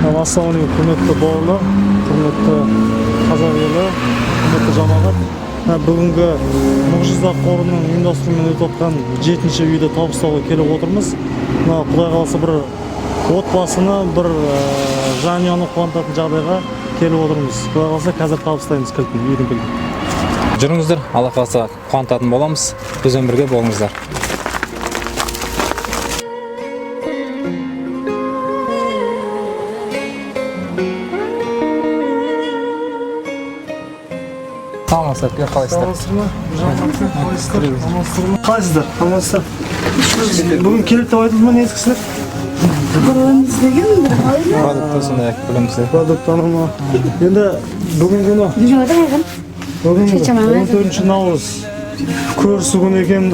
Assalamualaikum құрметті бауырлар, құрметті қазақ елі, құрметті жамағат. Бүгінгі Мұғжиза қорының ұйымдастыруымен өтіп жатқан 7-ші үйді табыстауға келіп отырмыз. Құдай қаласа бір отбасыны, бір жанұяны қуантатын жағдайға келіп отырмыз. Құдай қаласа қазір табыстаймыз кілтін, үйдің кілтін. Жүріңіздер, Алла қаласа қуантатын боламыз. Бізбен бірге болыңыздар. Саламатсыздар, қалайсыздар? Қалайсыздар? Қалайсыздар? Бүгін келіп деп айтылды ма не ескісілер? Продукты сондай біліміздер. Продуктаны ма? Енді бүгін күні? Бүгін 14 наурыз көрісі күні екен,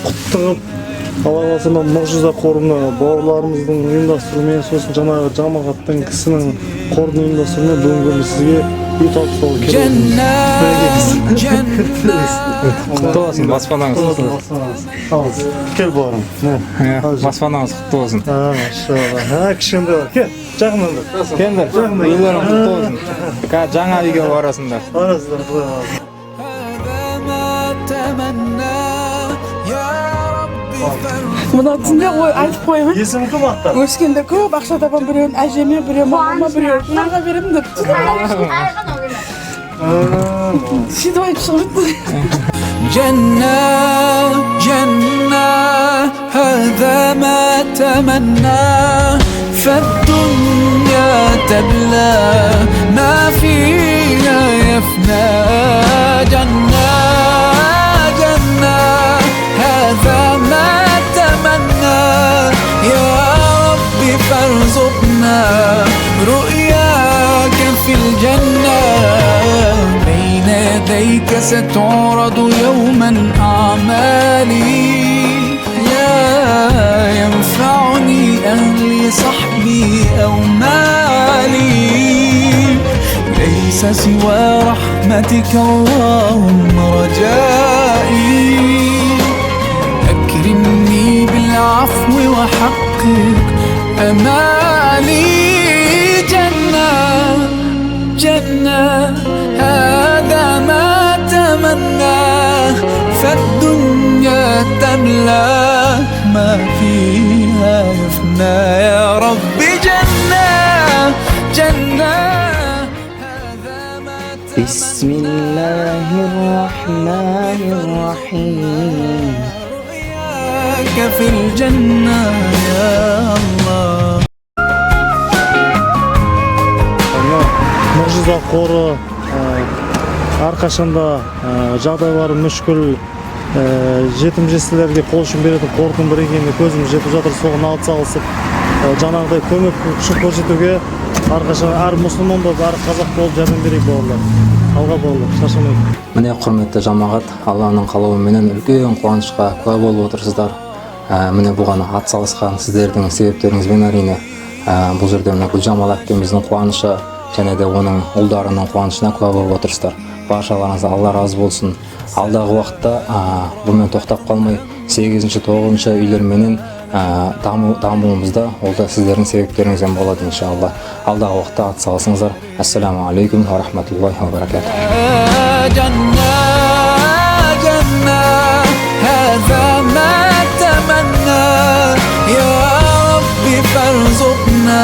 құттығып Алла қаласа Мұғжиза қорына бауырларымыздың ұйымдастыруымен, сосын жаңағы жамағаттың кісінің қорының ұйымдастыруымен бүгін күні сізге үй табыстауға келіп Құтты болсын, баспанаңыз. Кел бауырым. Баспанаңыз құтты болсын. Кішкенде бар. Кел, жақыннан да. Келдер, үйлерің құтты болсын. Жаңа үйге барасыңдар. Барасыздар, Құдай қаласа. Мына түсінде айтып қоймын. Есімі кім аттар? Өскенде көп ақша табам, біреуін әжеме, біреуін мамама, біреуін шынарға беремін деп. Сөйтіп айтып шығып жатты. جنة جنة هذا ما تمناه فالدنيا تبلى ما فيها يفنى جنة جنة هذا ما تمنى يا رب فارزقنا رؤياك في الجنة بين يديك ستعرض يوما أعمالي لا ينفعني أهلي صحبي أو مالي ليس سوى رحمتك اللهم رجائي أكرمني بالعفو وحقق أمالي جنة جنة هذا ما تمناه فالدنيا تملى ما فيها يفنى يا رب جنة جنة بسم الله الرحمن الرحيم رؤياك في الجنة يا الله Мұғжиза қоры әрқашанда жағдайлары мүшкіл жетім-жесірлерге қол ұшын беретін қордың бірі екеніне көзіміз жетіп жатыр. Соған алғыс салысып жаңағыдай көмек күш көрсетуге әрқашан әр мұсылман болып, әр қазақ болып жәрдем берейік бауырлар. Алға бауырлар, шаршамайық. Міне құрметті жамағат, Алланың қалауыменен үлкен қуанышқа куә болып отырсыздар. Міне бұған атсалысқан сіздердің себептеріңізбен әрине бұл жерде Гүлжамал әпкеміздің қуанышы және де оның ұлдарының қуанышына куә болып отырсыздар. Баршаларыңызға Алла разы болсын. Алдағы уақытта бұмен тоқтап қалмай 8-ші 9-ші үйлерменен дамуымызда ол да сіздердің себептеріңізден болады иншалла. Алдағы уақытта атсалысыңыздар. Ассаламу алейкум ва рахматуллахи ва баракатух. جنة جنة هذا ما تمنى يا رب فارزقنا